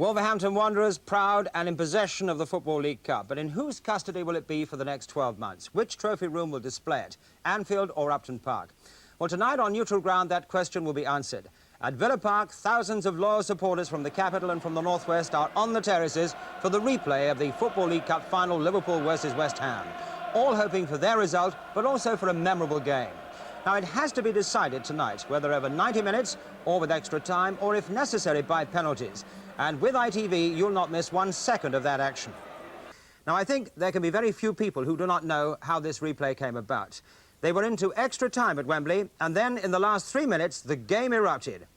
Wolverhampton Wanderers proud and in possession of the Football League Cup. But in whose custody will it be for the next 12 months? Which trophy room will display it? Anfield or Upton Park? Well, tonight on neutral ground, that question will be answered. At Villa Park, thousands of loyal supporters from the capital and from the northwest are on the terraces for the replay of the Football League Cup final, Liverpool versus West Ham. All hoping for their result, but also for a memorable game. Now, it has to be decided tonight whether over 90 minutes or with extra time or, if necessary, by penalties. And with ITV, you'll not miss 1 second of that action. Now, I think there can be very few people who do not know how this replay came about. They were into extra time at Wembley, and then in the last 3 minutes, the game erupted.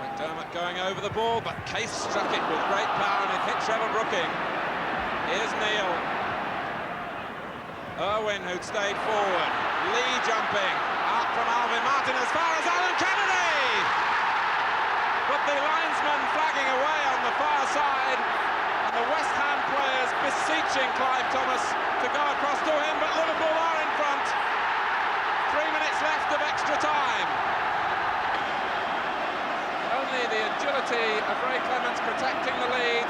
McDermott going over the ball, but Case struck it with great power and it hit Trevor Brooking. Here's Neil. Irwin, who'd stayed forward. Lee jumping. Out from Alvin Martin as far as Alan Kennedy! But the linesman flagging away on the far side. And the West Ham players beseeching Clive Thomas to go across to him, but Liverpool are in front. 3 minutes left of extra time. Only the agility of Ray Clements protecting the lead,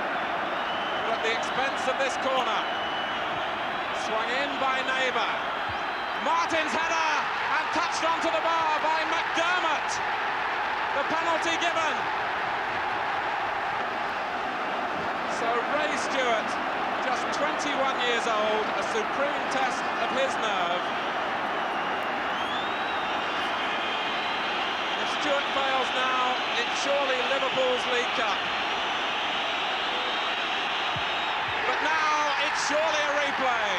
but at the expense of this corner. Swung in by Neighbour. Martin's header and touched onto the bar by McDermott. The penalty given. So Ray Stewart, just 21 years old, a supreme test of his nerve. If Stewart fails now, it's surely Liverpool's League Cup. But now it's surely a replay.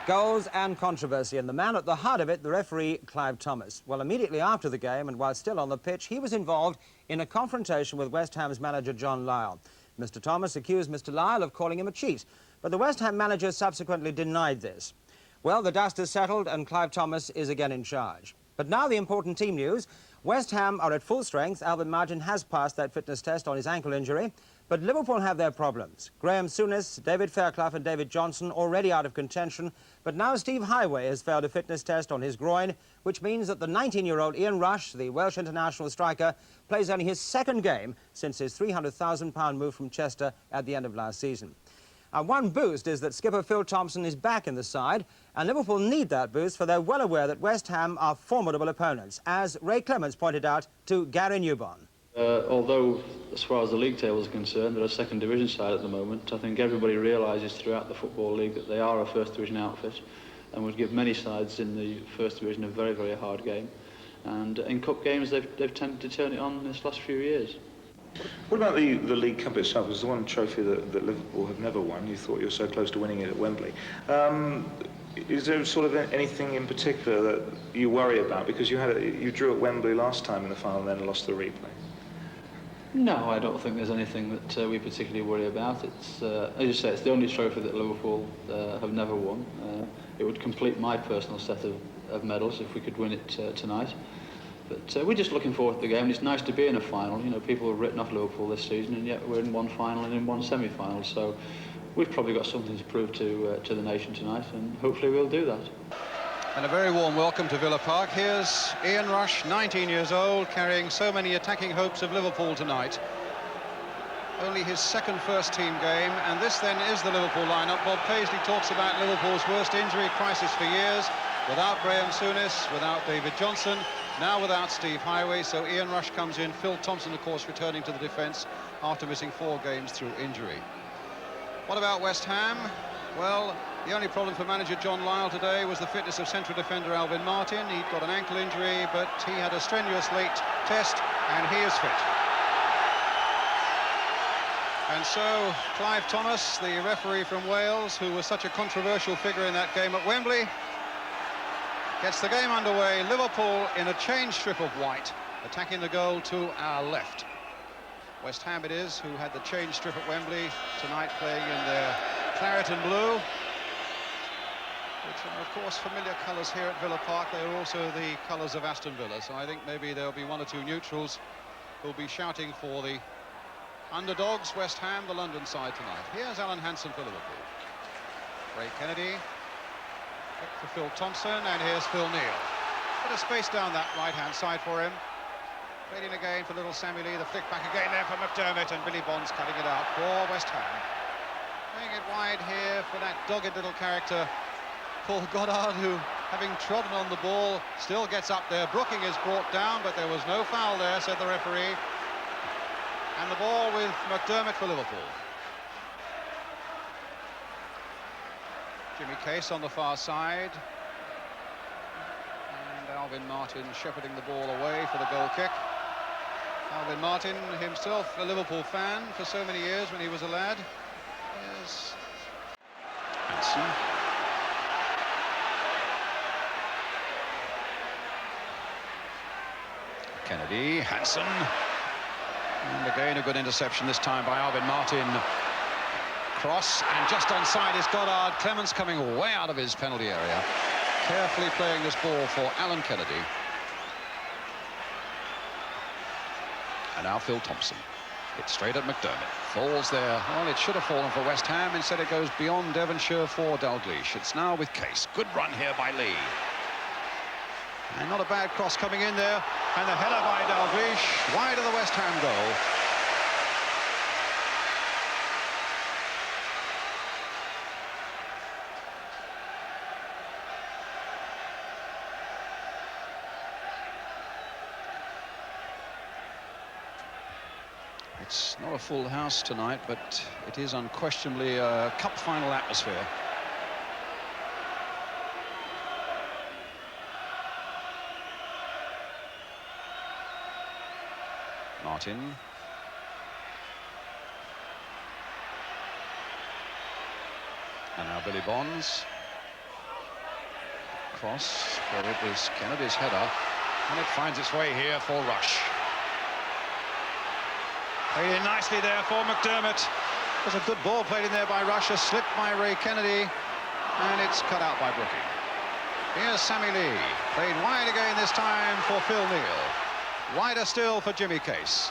Goals and controversy, and the man at the heart of it, the referee, Clive Thomas. Well, immediately after the game, and while still on the pitch, he was involved in a confrontation with West Ham's manager, John Lyall. Mr. Thomas accused Mr. Lyall of calling him a cheat, but the West Ham manager subsequently denied this. Well, the dust has settled, and Clive Thomas is again in charge. But now the important team news. West Ham are at full strength. Alvin Martin has passed that fitness test on his ankle injury. But Liverpool have their problems. Graham Souness, David Fairclough and David Johnson already out of contention. But now Steve Highway has failed a fitness test on his groin, which means that the 19-year-old Ian Rush, the Welsh international striker, plays only his second game since his £300,000 move from Chester at the end of last season. One boost is that skipper Phil Thompson is back in the side, and Liverpool need that boost, for they're well aware that West Ham are formidable opponents, as Ray Clements pointed out to Gary Newbon. Although, as far as the league table is concerned, they're a second division side at the moment. I think everybody realises throughout the Football League that they are a first division outfit and would give many sides in the first division a very, very hard game. And in cup games, they've tended to turn it on this last few years. What about the League Cup itself? It's the one trophy that Liverpool have never won. You thought you were so close to winning it at Wembley. Is there sort of anything in particular that you worry about? Because you drew at Wembley last time in the final and then lost the replay. No, I don't think there's anything that we particularly worry about. It's, as you say, it's the only trophy that Liverpool have never won. It would complete my personal set of medals if we could win it tonight. But we're just looking forward to the game. It's nice to be in a final. You know, people have written off Liverpool this season, and yet we're in one final and in one semi-final. So we've probably got something to prove to the nation tonight, and hopefully we'll do that. And a very warm welcome to Villa Park. Here's Ian Rush, 19 years old, carrying so many attacking hopes of Liverpool tonight. Only his second first-team game, and this then is the Liverpool lineup. Bob Paisley talks about Liverpool's worst injury crisis for years, without Graham Souness, without David Johnson, now without Steve Highway. So Ian Rush comes in. Phil Thompson, of course, returning to the defence after missing 4 games through injury. What about West Ham? Well, the only problem for manager John Lyall today was the fitness of central defender Alvin Martin. He'd got an ankle injury, but he had a strenuous late test, and he is fit. And so Clive Thomas, the referee from Wales, who was such a controversial figure in that game at Wembley, gets the game underway. Liverpool in a change strip of white, attacking the goal to our left. West Ham it is, who had the change strip at Wembley, tonight playing in their claret and blue, which are, of course, familiar colours here at Villa Park. They're also the colours of Aston Villa, so I think maybe there'll be 1 or 2 neutrals who'll be shouting for the underdogs, West Ham, the London side tonight. Here's Alan Hansen for Liverpool. Ray Kennedy, for Phil Thompson, and here's Phil Neal. Bit of space down that right-hand side for him. Played in again for little Sammy Lee. The flick back again there for McDermott, and Billy Bonds cutting it out for West Ham. Playing it wide here for that dogged little character, Paul Goddard, who, having trodden on the ball, still gets up there. Brooking is brought down, but there was no foul there, said the referee. And the ball with McDermott for Liverpool. Jimmy Case on the far side. And Alvin Martin shepherding the ball away for the goal kick. Alvin Martin, himself a Liverpool fan for so many years when he was a lad. Here's Hansen. Kennedy, Hansen. And again a good interception this time by Alvin Martin. Cross, and just onside is Goddard. Clements coming way out of his penalty area. Carefully playing this ball for Alan Kennedy. And now Phil Thompson. Hit straight at McDermott. Falls there. Well, it should have fallen for West Ham. Instead it goes beyond Devonshire for Dalglish. It's now with Case. Good run here by Lee. And not a bad cross coming in there. And the header by Dalglish, wide of the West Ham goal. It's not a full house tonight, but it is unquestionably a cup final atmosphere. Martin. And now Billy Bonds. Cross, but it was Kennedy's header, and it finds its way here for Rush. Played in nicely there for McDermott. There's a good ball played in there by Rush, a slip by Ray Kennedy, and it's cut out by Brooking. Here's Sammy Lee, played wide again this time for Phil Neal. Wider still for Jimmy Case.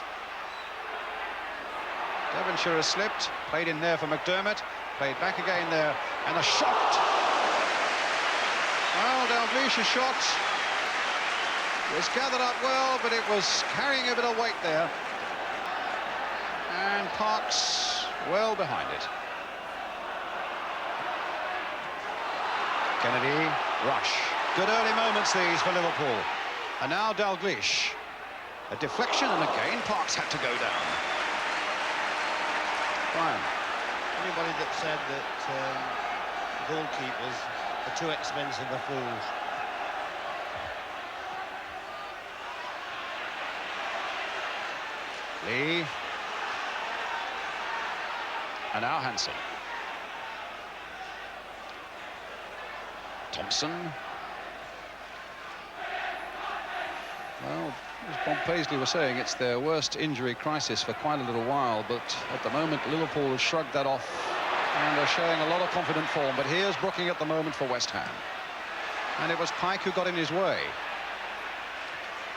Devonshire has slipped, played in there for McDermott, played back again there, and a shot. Well, Dalglish's shot was gathered up well, but it was carrying a bit of weight there. And Parks well behind it. Kennedy, Rush. Good early moments these for Liverpool. And now Dalglish. A deflection, and again Parks had to go down. Brian. Anybody that said that goalkeepers are too expensive are fools. Lee. And now Hansen. Thompson. Well, as Bob Paisley was saying, it's their worst injury crisis for quite a little while, but at the moment Liverpool have shrugged that off and are showing a lot of confident form. But here's Brooking at the moment for West Ham, and it was Pike who got in his way.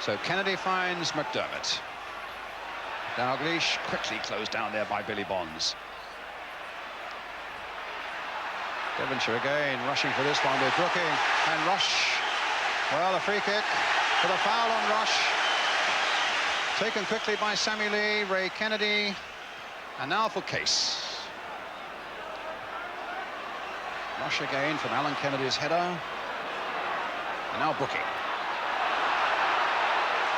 So Kennedy finds McDermott. Dalglish quickly closed down there by Billy Bonds. Devonshire again rushing for this one with Brooking, and Rush. Well, a free kick for the foul on Rush. Taken quickly by Sammy Lee, Ray Kennedy, and now for Case. Rush again from Alan Kennedy's header. And now Brooking.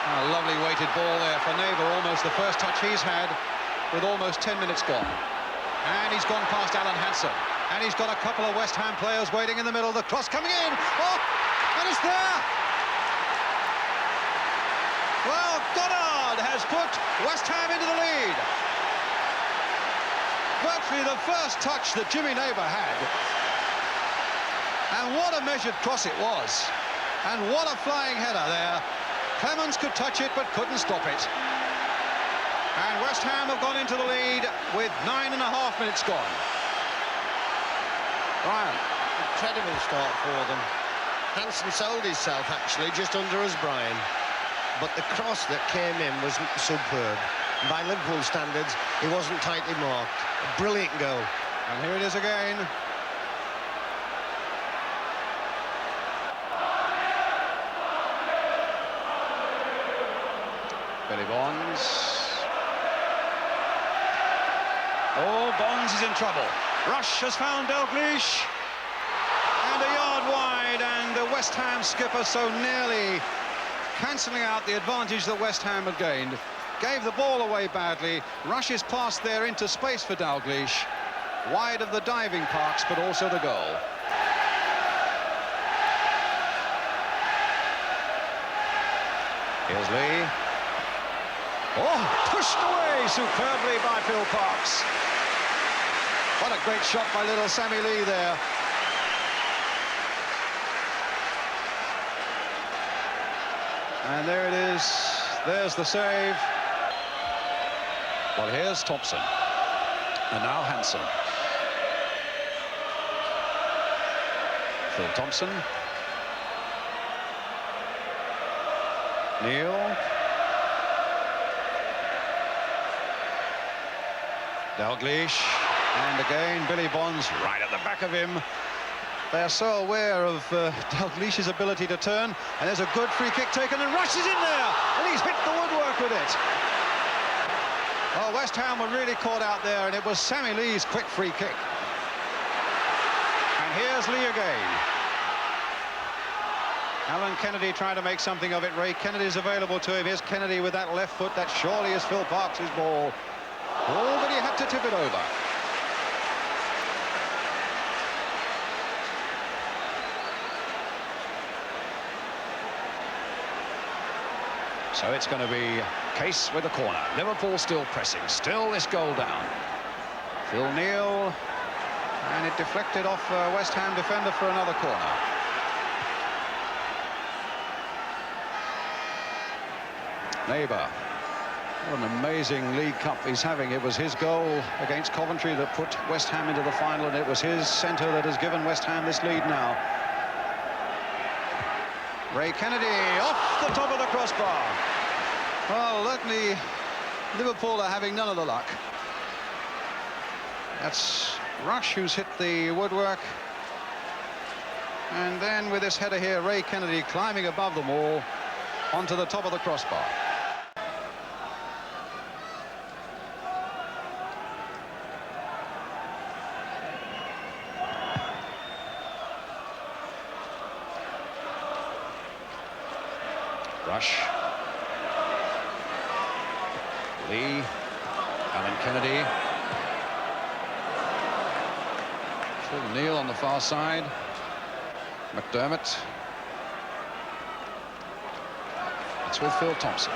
A lovely weighted ball there for Neighbour, almost the first touch he's had with almost 10 minutes gone. And he's gone past Alan Hansen. And he's got a couple of West Ham players waiting in the middle. The cross coming in. Oh, and it's there. Well, Goddard has put West Ham into the lead. Virtually the first touch that Jimmy Neighbour had. And what a measured cross it was. And what a flying header there. Clements could touch it, but couldn't stop it. And West Ham have gone into the lead with 9.5 minutes gone. Brian. Incredible start for them. Hansen sold himself, actually, just under us, Brian. But the cross that came in was superb. By Liverpool standards, it wasn't tightly marked. A brilliant goal. And here it is again. Billy Bonds. Oh, Bonds is in trouble. Rush has found Dalglish. And a yard wide, and the West Ham skipper so nearly cancelling out the advantage that West Ham had gained. Gave the ball away badly. Rush is passed there into space for Dalglish. Wide of the diving Parks, but also the goal. Here's Lee. Oh, pushed away superbly by Phil Parks. What a great shot by little Sammy Lee there. And there it is. There's the save. Well, here's Thompson. And now Hansen. Phil Thompson. Neil. Dalglish. And again, Billy Bonds right at the back of him. They're so aware of Dalglish's ability to turn. And there's a good free kick taken, and Rush is in there. And he's hit the woodwork with it. Oh, West Ham were really caught out there, and it was Sammy Lee's quick free kick. And here's Lee again. Alan Kennedy trying to make something of it. Ray Kennedy's available to him. Here's Kennedy with that left foot. That surely is Phil Parks' ball. Oh, but he had to tip it over. So it's going to be Case with a corner. Liverpool still pressing. Still this goal down. Phil Neal. And it deflected off West Ham defender for another corner. Neighbour. What an amazing League Cup he's having. It was his goal against Coventry that put West Ham into the final, and it was his centre that has given West Ham this lead now. Ray Kennedy off the top of the crossbar. Well, certainly Liverpool are having none of the luck. That's Rush who's hit the woodwork. And then with this header here, Ray Kennedy climbing above them all onto the top of the crossbar. Rush. Lee. Alan Kennedy. Phil Neal on the far side. McDermott. It's with Phil Thompson.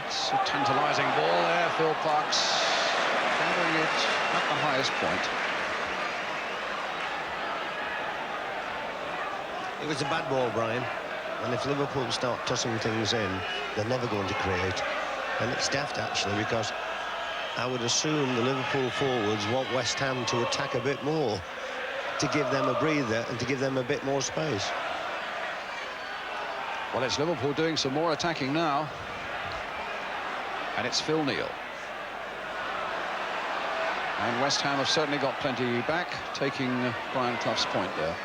It's a tantalising ball there. Phil Parks gathering it at the highest point. It was a bad ball, Brian, and if Liverpool start tossing things in, they're never going to create. And it's daft, actually, because I would assume the Liverpool forwards want West Ham to attack a bit more, to give them a breather and to give them a bit more space. Well, it's Liverpool doing some more attacking now. And it's Phil Neal. And West Ham have certainly got plenty back, taking Brian Clough's point there.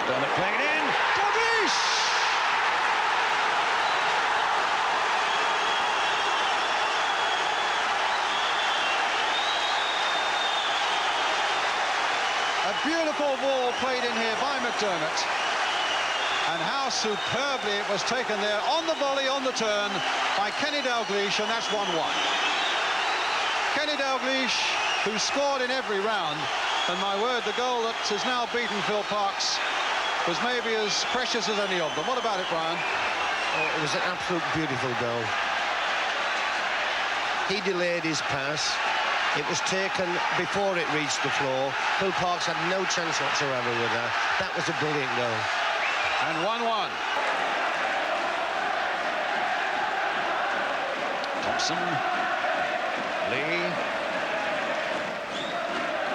McDermott playing it in. Dalglish! A beautiful ball played in here by McDermott. And how superbly it was taken there on the volley, on the turn, by Kenny Dalglish, and that's 1-1. Kenny Dalglish, who scored in every round, and my word, the goal that has now beaten Phil Parks was maybe as precious as any of them. What about it, Brian? Oh, it was an absolute beautiful goal. He delayed his pass. It was taken before it reached the floor. Phil Parks had no chance whatsoever with that. That was a brilliant goal. And 1-1. Thompson. Lee.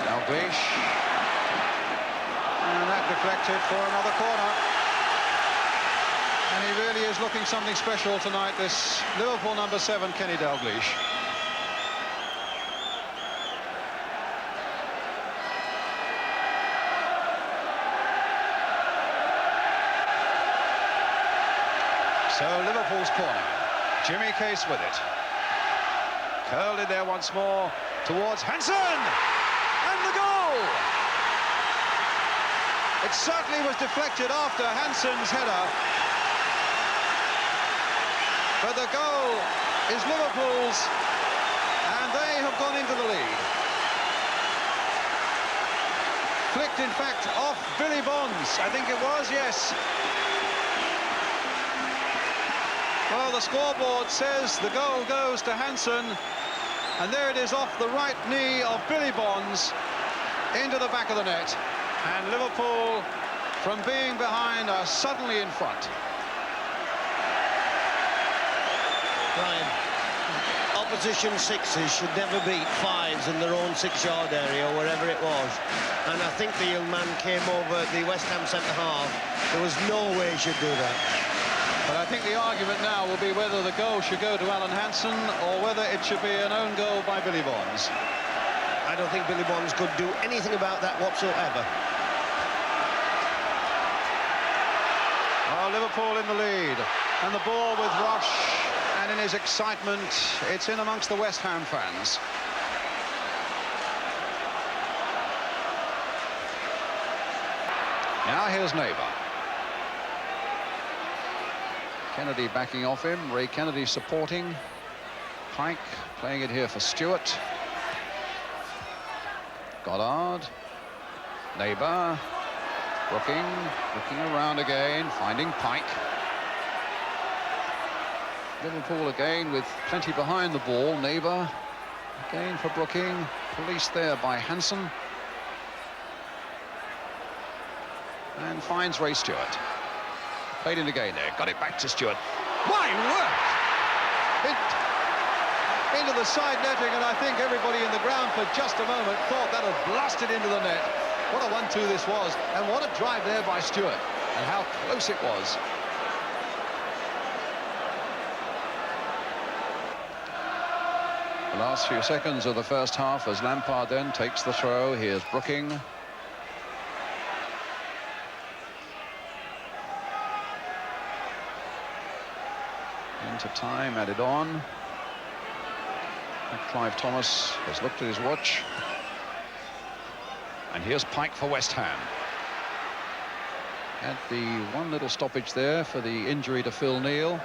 Dalglish. And that deflected for another corner. And he really is looking something special tonight, this Liverpool number 7, Kenny Dalglish. So Liverpool's corner. Jimmy Case with it. Curled in there once more towards Hansen! And the goal! It certainly was deflected after Hansen's header. But the goal is Liverpool's, and they have gone into the lead. Flicked, in fact, off Billy Bonds, I think it was, yes. Well, the scoreboard says the goal goes to Hansen, and there it is off the right knee of Billy Bonds into the back of the net. And Liverpool, from being behind, are suddenly in front. Brian, opposition sixes should never beat fives in their own 6-yard area or wherever it was. And I think the young man came over the West Ham centre-half. There was no way he should do that. But I think the argument now will be whether the goal should go to Alan Hansen or whether it should be an own goal by Billy Bonds. I don't think Billy Bonds could do anything about that whatsoever. Well, Liverpool in the lead, and the ball with Rush, and in his excitement, it's in amongst the West Ham fans. Now here's Neighbour. Kennedy backing off him, Ray Kennedy supporting. Pike playing it here for Stewart. Goddard. Neighbour. Brooking, looking around again, finding Pike. Liverpool again with plenty behind the ball. Neighbour again for Brooking. Policed there by Hansen. And finds Ray Stewart. Played in again there. Got it back to Stewart. My word! Into the side netting, and I think everybody in the ground for just a moment thought that had blasted into the net. What a 1-2 this was, and what a drive there by Stewart, and how close it was. The last few seconds of the first half as Lampard then takes the throw. Here's Brooking. Into time added on. And Clive Thomas has looked at his watch. And here's Pike for West Ham. Had the one little stoppage there for the injury to Phil Neal.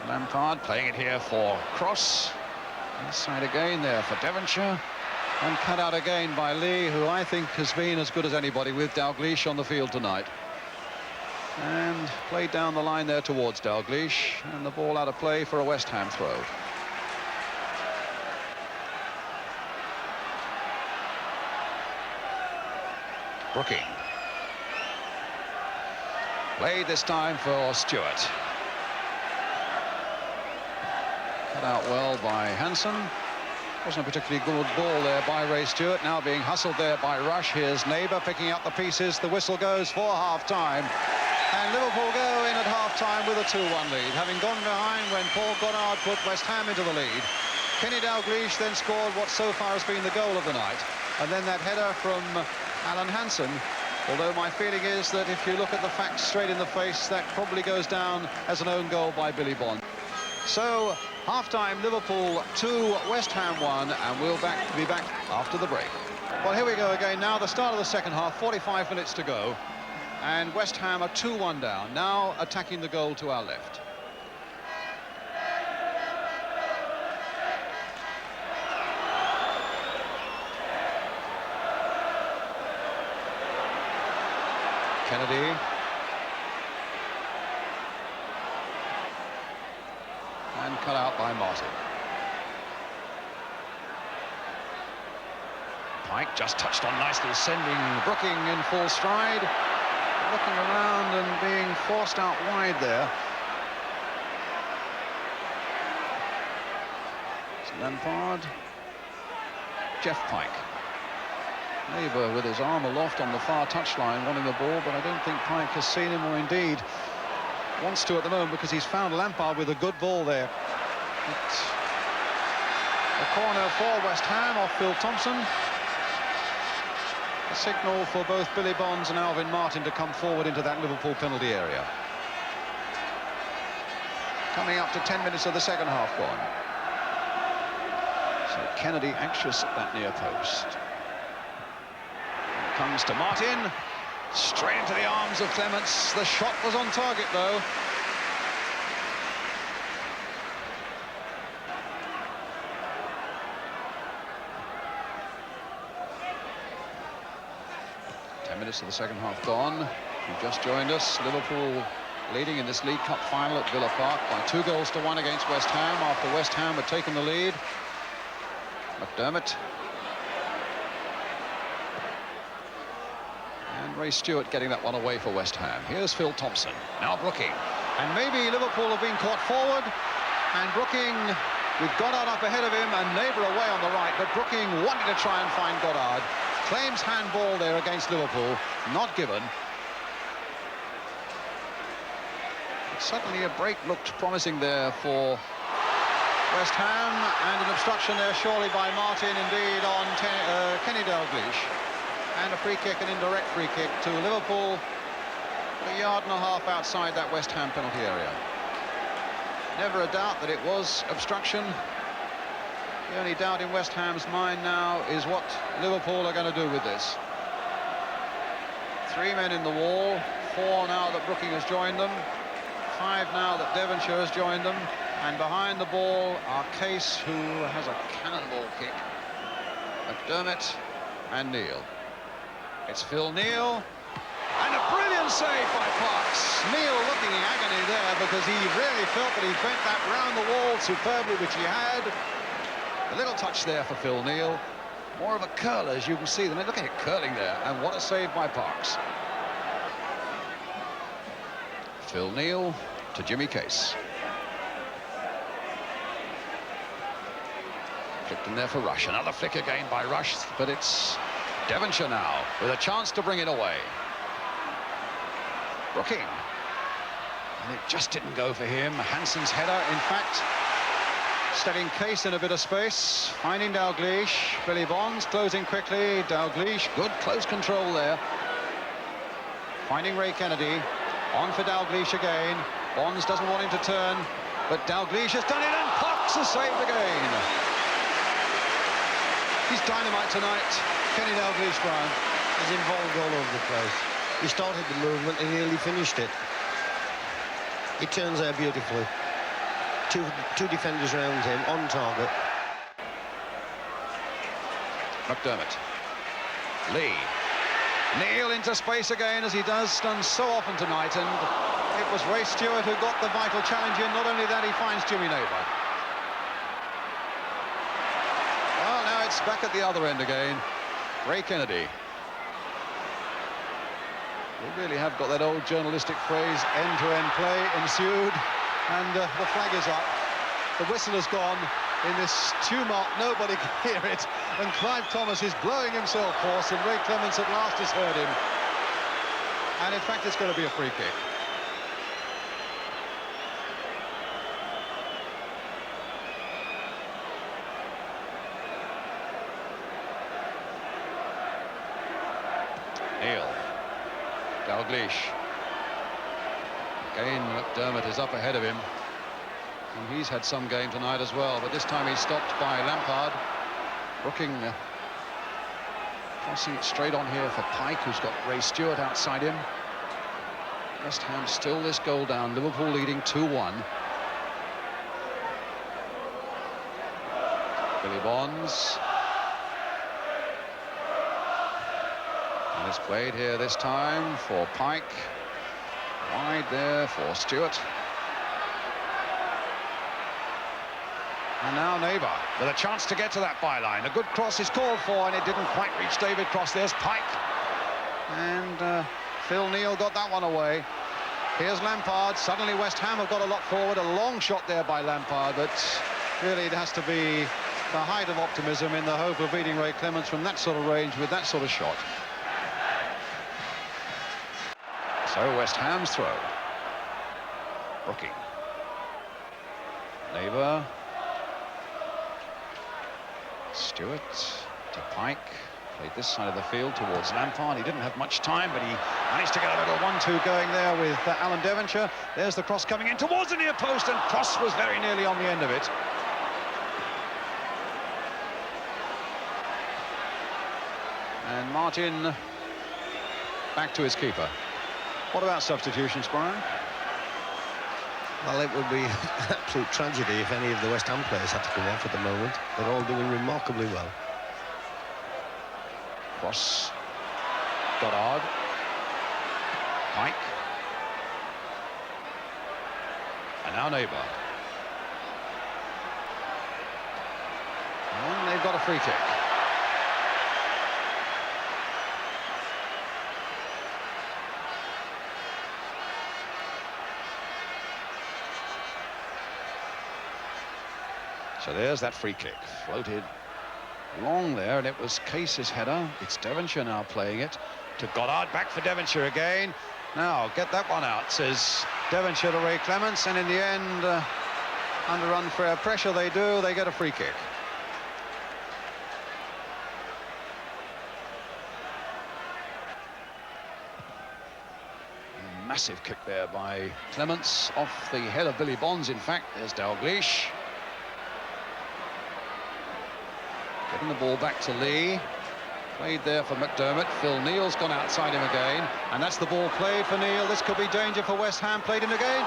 Lampard playing it here for Cross. Inside again there for Devonshire. And cut out again by Lee, who I think has been as good as anybody with Dalglish on the field tonight. And played down the line there towards Dalglish. And the ball out of play for a West Ham throw. Brooking. Played this time for Stewart. Cut out well by Hansen. Wasn't a particularly good ball there by Ray Stewart. Now being hustled there by Rush. Here's Neighbour picking up the pieces. The whistle goes for half-time. And Liverpool go in at half-time with a 2-1 lead, having gone behind when Paul Goddard put West Ham into the lead. Kenny Dalglish then scored what so far has been the goal of the night. And then that header from Alan Hansen, although my feeling is that if you look at the facts straight in the face, that probably goes down as an own goal by Billy Bond. So, half-time, Liverpool 2, West Ham 1, and we'll be back after the break. Well, here we go again now, the start of the second half, 45 minutes to go, and West Ham are 2-1 down, now attacking the goal to our left. Kennedy. And cut out by Martin. Pike just touched on nicely, sending Brooking in full stride. Looking around and being forced out wide there. It's Lampard. Jeff Pike. Neighbour with his arm aloft on the far touchline wanting the ball, but I don't think Pike has seen him, or indeed wants to at the moment, because he's found Lampard with a good ball there. It's a corner for West Ham off Phil Thompson. A signal for both Billy Bonds and Alvin Martin to come forward into that Liverpool penalty area. Coming up to 10 minutes of the second half gone. So Kennedy anxious at that near post. Comes to Martin. Straight into the arms of Clements. The shot was on target, though. Minutes of the second half gone. You've just joined us. Liverpool leading in this League Cup final at Villa Park by 2-1 against West Ham after West Ham had taken the lead. McDermott. And Ray Stewart getting that one away for West Ham. Here's Phil Thompson. Now Brooking. And maybe Liverpool have been caught forward. And Brooking with Goddard up ahead of him and Neighbour away on the right. But Brooking wanted to try and find Goddard. Claims handball there against Liverpool, not given. But suddenly a break looked promising there for West Ham, and an obstruction there surely by Martin, indeed, on Kenny Dalglish. And a free kick, an indirect free kick to Liverpool, a yard and a half outside that West Ham penalty area. Never a doubt that it was obstruction. The only doubt in West Ham's mind now is what Liverpool are going to do with this. 3 men in the wall, 4 now that Brooking has joined them, 5 now that Devonshire has joined them, and behind the ball are Case, who has a cannonball kick, McDermott and Neal. It's Phil Neal, and a brilliant save by Parks. Neal looking in agony there because he really felt that he bent that round the wall superbly, which he had. A little touch there for Phil Neal. More of a curler, as you can see. Look at it curling there, and what a save by Parks. Phil Neal to Jimmy Case. Flicked in there for Rush. Another flick again by Rush, but it's Devonshire now with a chance to bring it away. Brooking. And it just didn't go for him. Hansen's header, in fact, steadying Case in a bit of space, finding Dalglish. Billy Bonds closing quickly. Dalglish, good close control there. Finding Ray Kennedy. On for Dalglish again. Bonds doesn't want him to turn, but Dalglish has done it, and Parks has saved again. He's dynamite tonight. Kenny Dalglish, Brian. He's involved all over the place. He started the movement and nearly finished it. He turns there beautifully. Two defenders around him, on target. McDermott. Lee. Neal into space again, as he done so often tonight, and it was Ray Stewart who got the vital challenge in. Not only that, he finds Jimmy Neighbour. Well, now it's back at the other end again. Ray Kennedy. We really have got that old journalistic phrase, end-to-end play ensued, and the flag is up. The whistle has gone. In this tumult, nobody can hear it, and Clive Thomas is blowing himself hoarse, and Ray Clements at last has heard him. And in fact, it's going to be a free kick. Neal. Dalglish. Again, McDermott is up ahead of him. And he's had some game tonight as well, but this time he's stopped by Lampard. Brooking crossing it straight on here for Pike, who's got Ray Stewart outside him. West Ham still this goal down, Liverpool leading 2-1. Billy Bonds. And it's played here this time for Pike. Wide there for Stewart. And now Neighbour with a chance to get to that byline. A good cross is called for, and it didn't quite reach David Cross. There's Pike. And Phil Neal got that one away. Here's Lampard. Suddenly West Ham have got a lot forward. A long shot there by Lampard, but really it has to be the height of optimism in the hope of beating Ray Clements from that sort of range with that sort of shot. So West Ham's throw. Brooking. Neighbour. Stewart to Pike. Played this side of the field towards Lampard. He didn't have much time, but he managed to get a little 1-2 going there with Alan Devonshire. There's the cross coming in towards the near post, and Cross was very nearly on the end of it. And Martin back to his keeper. What about substitutions, Brian? Well, it would be absolute tragedy if any of the West Ham players had to come off at the moment. They're all doing remarkably well. Cross. Goddard. Pike. And now Neighbour. And they've got a free kick. So there's that free kick, floated long there, and it was Case's header. It's Devonshire now playing it to Goddard, back for Devonshire again. Now, get that one out, says Devonshire to Ray Clements, and in the end, under unfair pressure they get a free kick. A massive kick there by Clements, off the head of Billy Bonds, in fact. There's Dalglish. Getting the ball back to Lee. Played there for McDermott. Phil Neal's gone outside him again. And that's the ball played for Neal. This could be danger for West Ham. Played in again.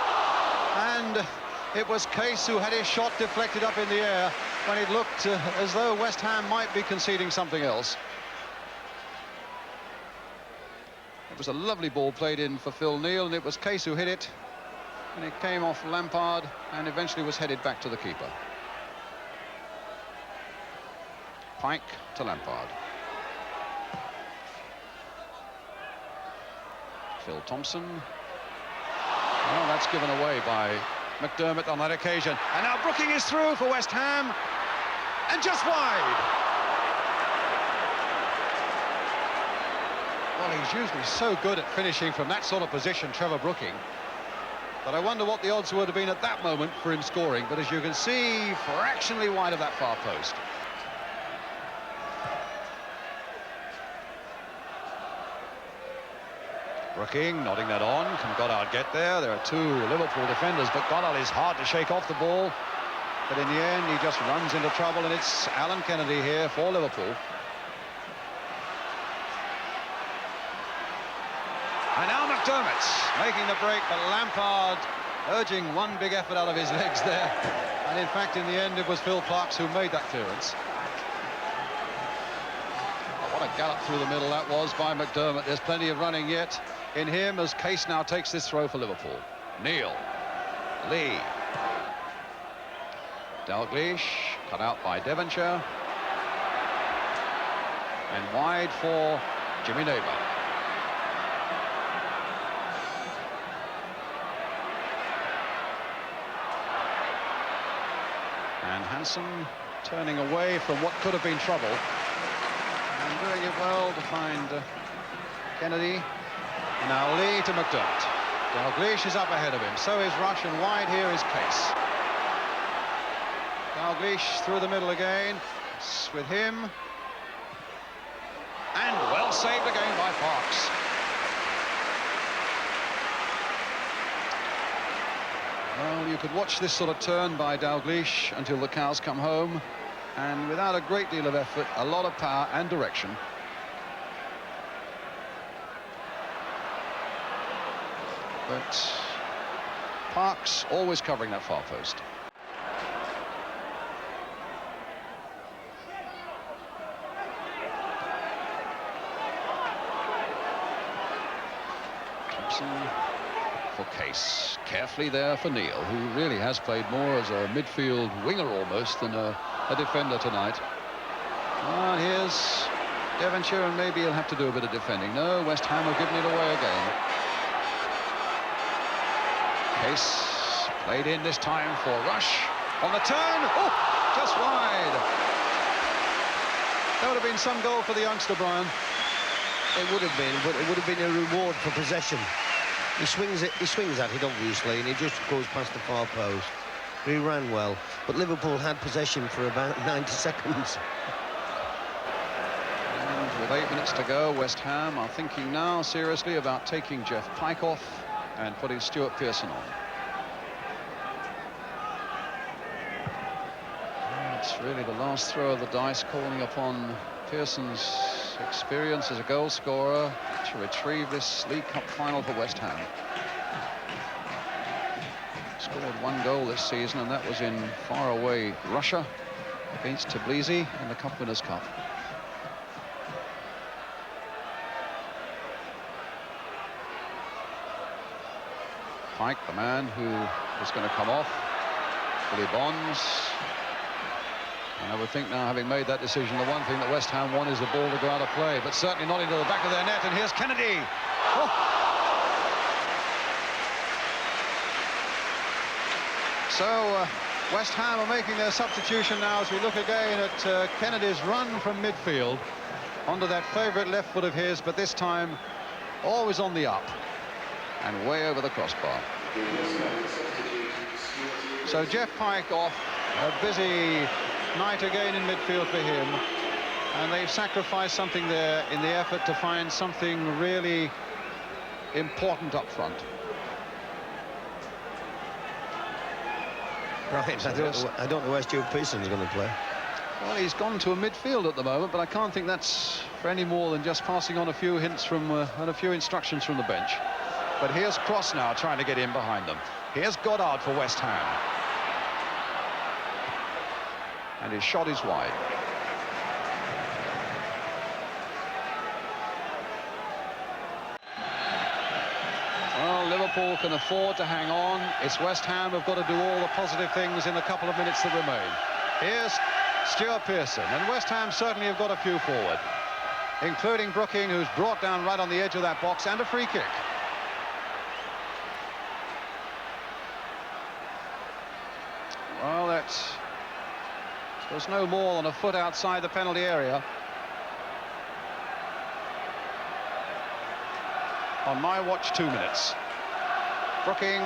And it was Case who had his shot deflected up in the air when it looked as though West Ham might be conceding something else. It was a lovely ball played in for Phil Neal, and it was Case who hit it. And it came off Lampard and eventually was headed back to the keeper. Pike to Lampard. Phil Thompson. Well, that's given away by McDermott on that occasion. And now Brooking is through for West Ham. And just wide. Well, he's usually so good at finishing from that sort of position, Trevor Brooking. But I wonder what the odds would have been at that moment for him scoring. But as you can see, fractionally wide of that far post. Brooking nodding that on. Can Goddard get there? There are two Liverpool defenders, but Goddard is hard to shake off the ball. But in the end, he just runs into trouble, and it's Alan Kennedy here for Liverpool. And now McDermott making the break, but Lampard urging one big effort out of his legs there. And in fact, in the end, it was Phil Parkes who made that clearance. Oh, what a gallop through the middle that was by McDermott. There's plenty of running yet in him as Case now takes this throw for Liverpool. Neal. Lee. Dalglish, cut out by Devonshire. And wide for Jimmy Neighbour. And Hansen turning away from what could have been trouble. And doing it well to find Kennedy. And now Lee to McDermott. Dalglish is up ahead of him. So is Rush, and wide here is Case. Dalglish through the middle again. It's with him. And well saved again by Parkes. Well, you could watch this sort of turn by Dalglish until the cows come home. And without a great deal of effort, a lot of power and direction. But Parkes always covering that far post. Thompson for Case. Carefully there for Neal, who really has played more as a midfield winger almost than a defender tonight. And here's Devonshire, and maybe he'll have to do a bit of defending. No, West Ham have given it away again. Case played in this time for Rush on the turn. Oh, just wide. That would have been some goal for the youngster, Brian. It would have been, but it would have been a reward for possession. He swings at it obviously, and he just goes past the far post. He ran well, but Liverpool had possession for about 90 seconds. And With 8 minutes to go, West Ham are thinking now seriously about taking Jeff Pike off and putting Stuart Pearson on. It's really the last throw of the dice, calling upon Pearson's experience as a goal scorer to retrieve this League Cup final for West Ham. Scored 1 goal this season, and that was in faraway Russia against Tbilisi in the Cup Winners' Cup. Pike, the man who is going to come off. Billy Bonds. And I would think now, having made that decision, the one thing that West Ham want is the ball to go out of play, but certainly not into the back of their net. And here's Kennedy. Oh. So West Ham are making their substitution now as we look again at Kennedy's run from midfield onto that favourite left foot of his, but this time always on the up and way over the crossbar. So Jeff Pike off, a busy night again in midfield for him, and they've sacrificed something there in the effort to find something really important up front. Right, I don't know where Stuart Pearson's going to play. Well, he's gone to a midfield at the moment, but I can't think that's for any more than just passing on a few hints from and a few instructions from the bench. But here's Cross now trying to get in behind them. Here's Goddard for West Ham. And his shot is wide. Well, Liverpool can afford to hang on. It's West Ham who've got to do all the positive things in the couple of minutes that remain. Here's Stuart Pearson, and West Ham certainly have got a few forward, including Brooking, who's brought down right on the edge of that box, and a free kick. Well, there's no more than a foot outside the penalty area. On my watch, 2 minutes. Brooking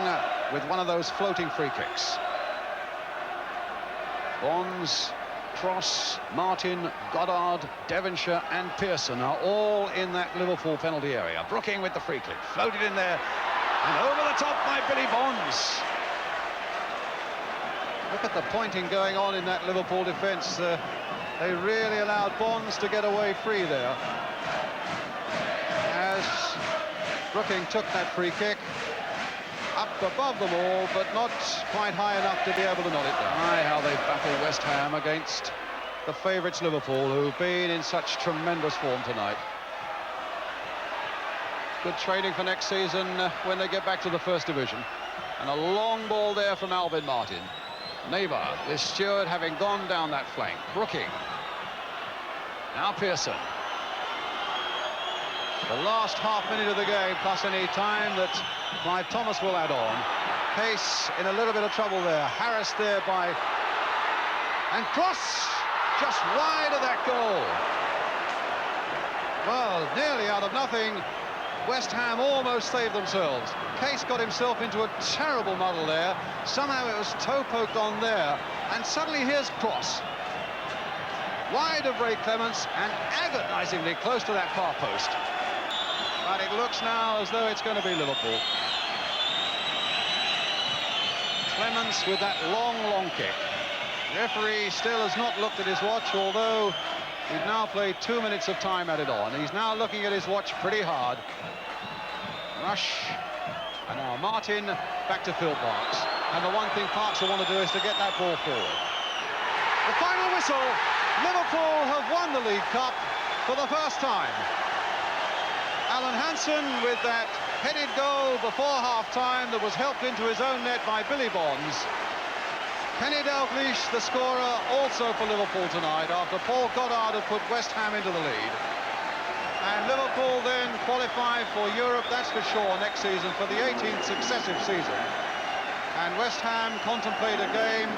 with one of those floating free kicks. Bonds, Cross, Martin, Goddard, Devonshire and Pearson are all in that Liverpool penalty area. Brooking with the free kick, floated in there and over the top by Billy Bonds. Look at the pointing going on in that Liverpool defence. They really allowed Bonds to get away free there. As Brooking took that free kick, up above them all, but not quite high enough to be able to knock it down. My, how they battle West Ham against the favourites Liverpool, who've been in such tremendous form tonight. Good training for next season when they get back to the First Division. And a long ball there from Alvin Martin. Neighbour with Stewart having gone down that flank. Brooking. Now Pearson. The last half minute of the game, plus any time that Clive Thomas will add on. Case in a little bit of trouble there. Harassed there by... And Cross just wide of that goal. Well, nearly out of nothing. West Ham almost saved themselves. Case got himself into a terrible muddle there. Somehow it was toe poked on there. And suddenly here's Cross. Wide of Ray Clements and agonisingly close to that far post. But it looks now as though it's going to be Liverpool. Clements with that long kick. Referee still has not looked at his watch, although we've now played 2 minutes of time added on. He's now looking at his watch pretty hard. Rush. And now Martin back to Phil Parks. And the one thing Parks will want to do is to get that ball forward. The final whistle. Liverpool have won the League Cup for the first time. Alan Hansen with that headed goal before half-time that was helped into his own net by Billy Bonds. Kenny Dalglish, the scorer, also for Liverpool tonight, after Paul Goddard had put West Ham into the lead. And Liverpool then qualify for Europe, that's for sure, next season, for the 18th successive season. And West Ham contemplate a game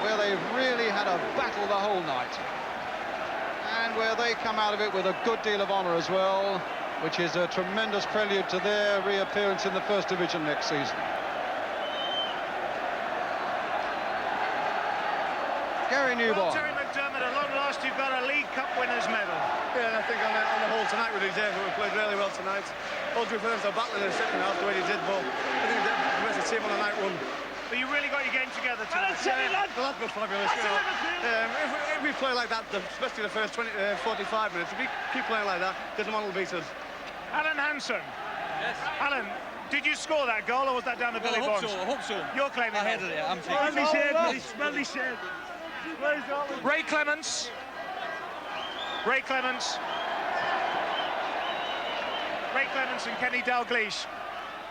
where they've really had a battle the whole night. And where they come out of it with a good deal of honour as well, which is a tremendous prelude to their reappearance in the First Division next season. Gary Newborn. Well, Terry McDermott, at long last you've got a League Cup winners' medal. Yeah, and I think on the whole tonight we deserve it. We played really well tonight. All due for them to battle in the second half the way they did, but I think the rest of the team on the night won. But you really got your game together tonight. The lads were fabulous. You know. If we play like that, especially the first 45 minutes, if we keep playing like that, there's no one will beat us. Alan Hansen. Yes. Alan, did you score that goal, or was that down to Billy Bonds? I hope so. You're claiming I headed it. I'm taking Well said. Ray Clements. Ray Clements and Kenny Dalglish.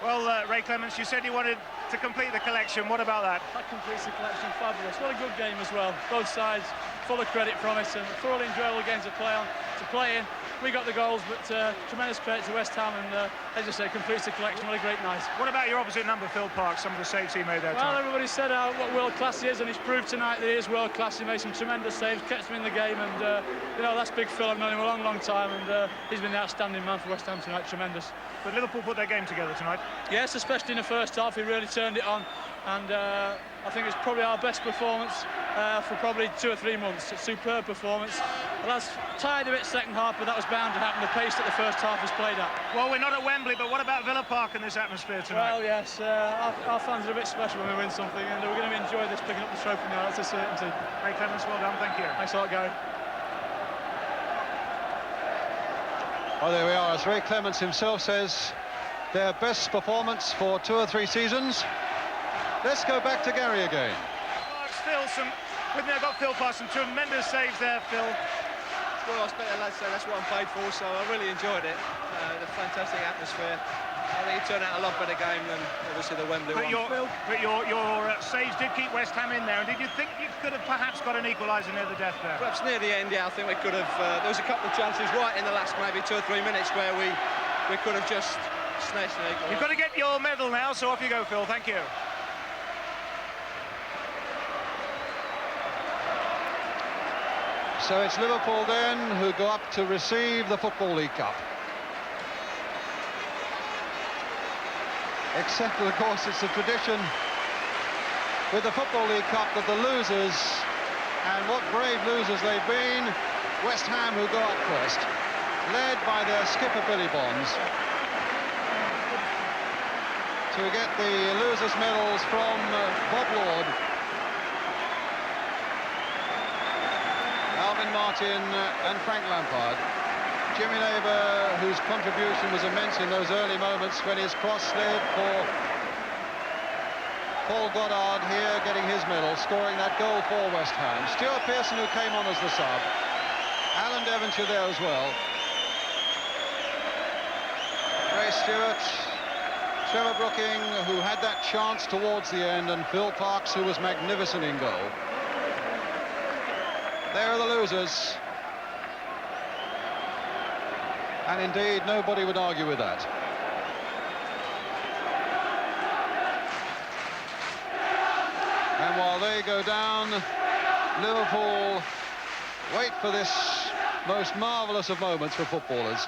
Well, Ray Clements, you said you wanted to complete the collection. What about that? That completes the collection. Fabulous. What a good game as well. Both sides full of credit from it, and thoroughly enjoyable games to play in. We got the goals, but tremendous credit to West Ham, and as I say, completes the collection. What a great night. What about your opposite number, Phil Parks? Some of the saves he made there tonight. Well, everybody said what world class he is, and he's proved tonight that he is world class. He made some tremendous saves, kept him in the game, and you know, that's big Phil. I've known him a long, long time, and he's been the outstanding man for West Ham tonight. Tremendous. But Liverpool put their game together tonight. Yes, especially in the first half, he really turned it on, and I think it's probably our best performance for probably 2 or 3 months. A superb performance. The lads tired of it second half, but that was bound to happen. The pace that the first half was played at. Well, we're not at Wembley, but what about Villa Park in this atmosphere tonight? Well, yes, our fans are a bit special when we win something, and we're going to enjoy this, picking up the trophy now. That's a certainty. Ray Clements, well done. Thank you. Thanks a lot, Gary. Oh, there we are. As Ray Clements himself says, their best performance for 2 or 3 seasons. Let's go back to Gary again. With me, I've got Phil Parks, some tremendous saves there, Phil. Well, I expect the lads say that's what I'm paid for, so I really enjoyed it. The fantastic atmosphere. I think it turned out a lot better game than obviously the Wembley one. But your saves did keep West Ham in there, and did you think you could have perhaps got an equaliser near the death there? Perhaps near the end, yeah, I think we could have. There was a couple of chances right in the last maybe 2 or 3 minutes where we could have just snatched an equaliser. You've got to get your medal now, so off you go, Phil. Thank you. So it's Liverpool then who go up to receive the Football League Cup. Except, of course, it's a tradition with the Football League Cup that the losers, and what brave losers they've been, West Ham who go up first, led by their skipper Billy Bonds, to get the losers' medals from Bob Lord, Alvin Martin and Frank Lampard. Jimmy Labour, whose contribution was immense in those early moments when his cross slid for Paul Goddard, here getting his medal, scoring that goal for West Ham. Stuart Pearson, who came on as the sub. Alan Devonshire there as well. Ray Stewart, Trevor Brooking, who had that chance towards the end, and Phil Parks, who was magnificent in goal. There are the losers. And indeed, nobody would argue with that. And while they go down, Liverpool wait for this most marvellous of moments for footballers.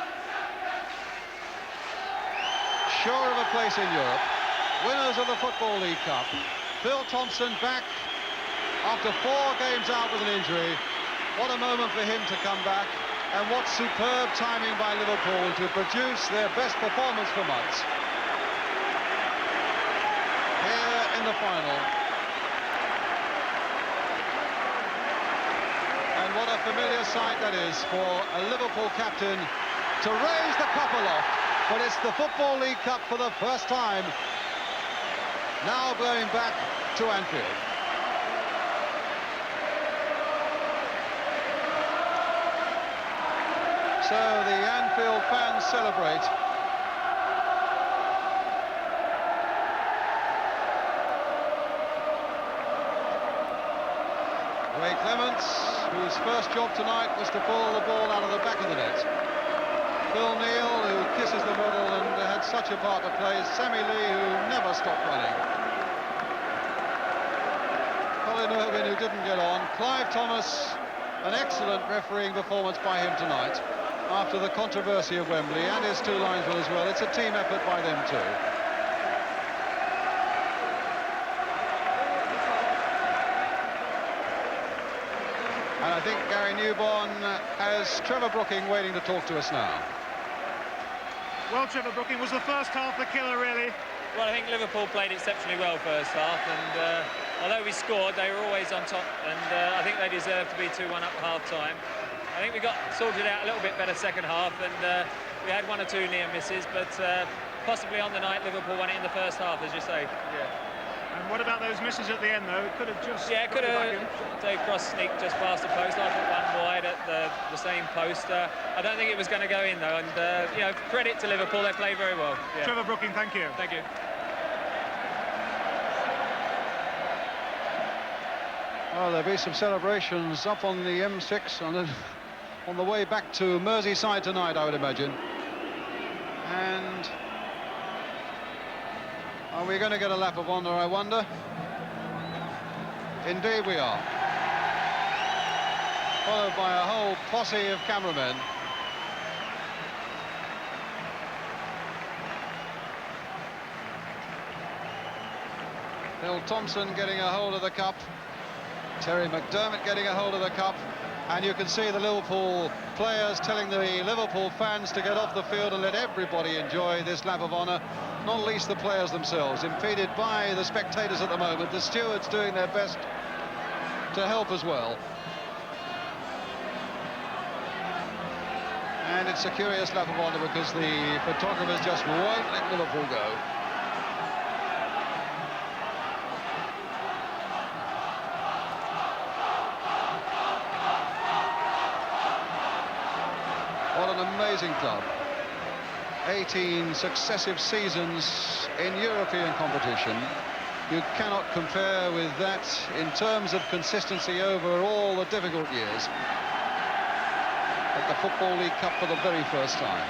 Sure of a place in Europe, winners of the Football League Cup. Phil Thompson back after 4 games out with an injury. What a moment for him to come back, and what superb timing by Liverpool to produce their best performance for months. Here in the final. And what a familiar sight that is for a Liverpool captain to raise the cup aloft. But it's the Football League Cup for the first time, now going back to Anfield. So the Anfield fans celebrate. Ray Clements, whose first job tonight was to pull the ball out of the back of the net. Phil Neal, who kisses the medal and had such a part to play. Sammy Lee, who never stopped running. Colin Irwin, who didn't get on. Clive Thomas, an excellent refereeing performance by him tonight, after the controversy of Wembley, and his 2 linesmen as well. It's a team effort by them too. And I think Gary Newborn has Trevor Brooking waiting to talk to us now. Well, Trevor Brooking, was the first half the killer, really? Well, I think Liverpool played exceptionally well first half, and although we scored, they were always on top, and I think they deserved to be 2-1 up at half-time. I think we got sorted out a little bit better second half, and we had 1 or 2 near misses, but possibly on the night Liverpool won it in the first half, as you say. Yeah. And what about those misses at the end, though? It could have just... Yeah, it could have. Dave Cross sneaked just past the post. I put one wide at the same post. I don't think it was going to go in, though, and you know, credit to Liverpool, they played very well. Yeah. Trevor Brooking, thank you. Thank you. Well, there'll be some celebrations up on the M6 on the way back to Merseyside tonight, I would imagine. And are we going to get a lap of honour, I wonder? Indeed we are. Followed by a whole posse of cameramen. Phil Thompson getting a hold of the cup. Terry McDermott getting a hold of the cup. And you can see the Liverpool players telling the Liverpool fans to get off the field and let everybody enjoy this lap of honour, not least the players themselves, impeded by the spectators at the moment, the stewards doing their best to help as well. And it's a curious lap of honour because the photographers just won't let Liverpool go. What an amazing club. 18 successive seasons in European competition. You cannot compare with that in terms of consistency over all the difficult years. At the Football League Cup for the very first time.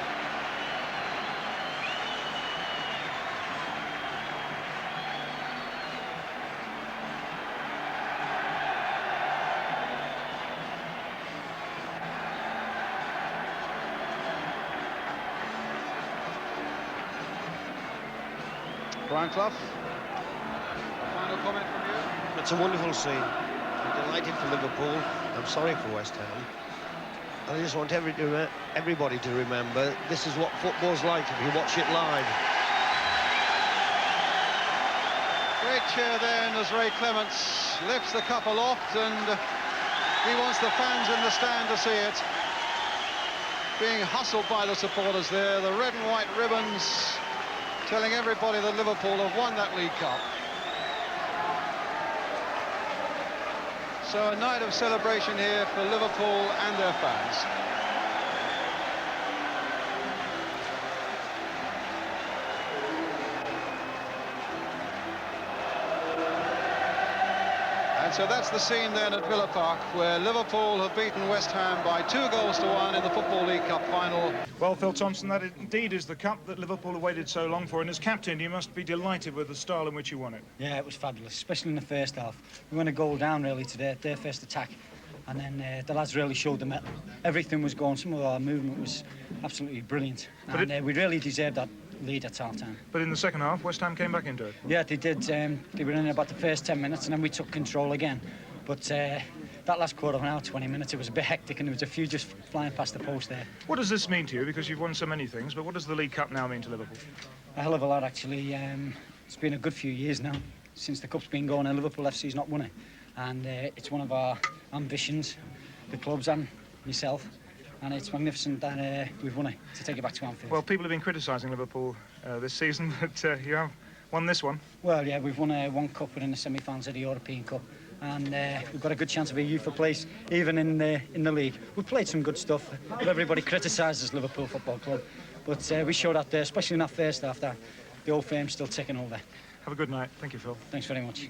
Brian Clough, final comment from you? It's a wonderful scene. I'm delighted for Liverpool. I'm sorry for West Ham. I just want everybody to remember this is what football's like if you watch it live. Great cheer then as Ray Clements lifts the cup aloft, and he wants the fans in the stand to see it. Being hustled by the supporters there, the red and white ribbons telling everybody that Liverpool have won that League Cup. So a night of celebration here for Liverpool and their fans. And so that's the scene then at Villa Park, where Liverpool have beaten West Ham by 2-1 in the Football League Cup final. Well, Phil Thompson, that indeed is the cup that Liverpool have waited so long for, and as captain you must be delighted with the style in which you won it. Yeah, it was fabulous, especially in the first half. We went a goal down really today, their first attack, and then the lads really showed the mettle. Everything was going, some of our movement was absolutely brilliant, and we really deserved that lead at half-time. But in the second half, West Ham came back into it. Yeah, they did. They were in about the first 10 minutes, and then we took control again. But that last quarter of an hour, 20 minutes, it was a bit hectic, and there was a few just flying past the post there. What does this mean to you? Because you've won so many things, but what does the League Cup now mean to Liverpool? A hell of a lot, actually. It's been a good few years now since the Cup's been going, and Liverpool FC's not won it. And it's one of our ambitions, the clubs and myself. And it's magnificent that we've won it, to take it back to Anfield. Well, people have been criticising Liverpool this season, but you have won this one. Well, yeah, we've won one cup. We're in the semi-finals of the European Cup, and we've got a good chance of a UEFA place, even in the league. We've played some good stuff. Everybody criticises Liverpool Football Club, but we showed out there, especially in that first half, that the old firm's still ticking over. Have a good night. Thank you, Phil. Thanks very much.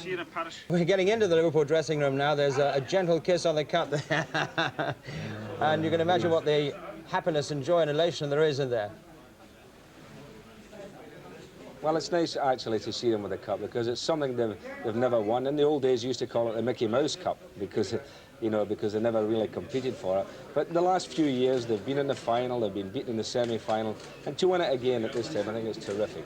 See you in Paris. We're getting into the Liverpool dressing room now. There's a gentle kiss on the cup there. And you can imagine what the happiness and joy and elation there is in there. Well, it's nice actually to see them with a cup because it's something they've never won. In the old days, you used to call it the Mickey Mouse Cup because, you know, because they never really competed for it. But the last few years, they've been in the final, they've been beaten in the semi-final, and to win it again at this time, I think it's terrific.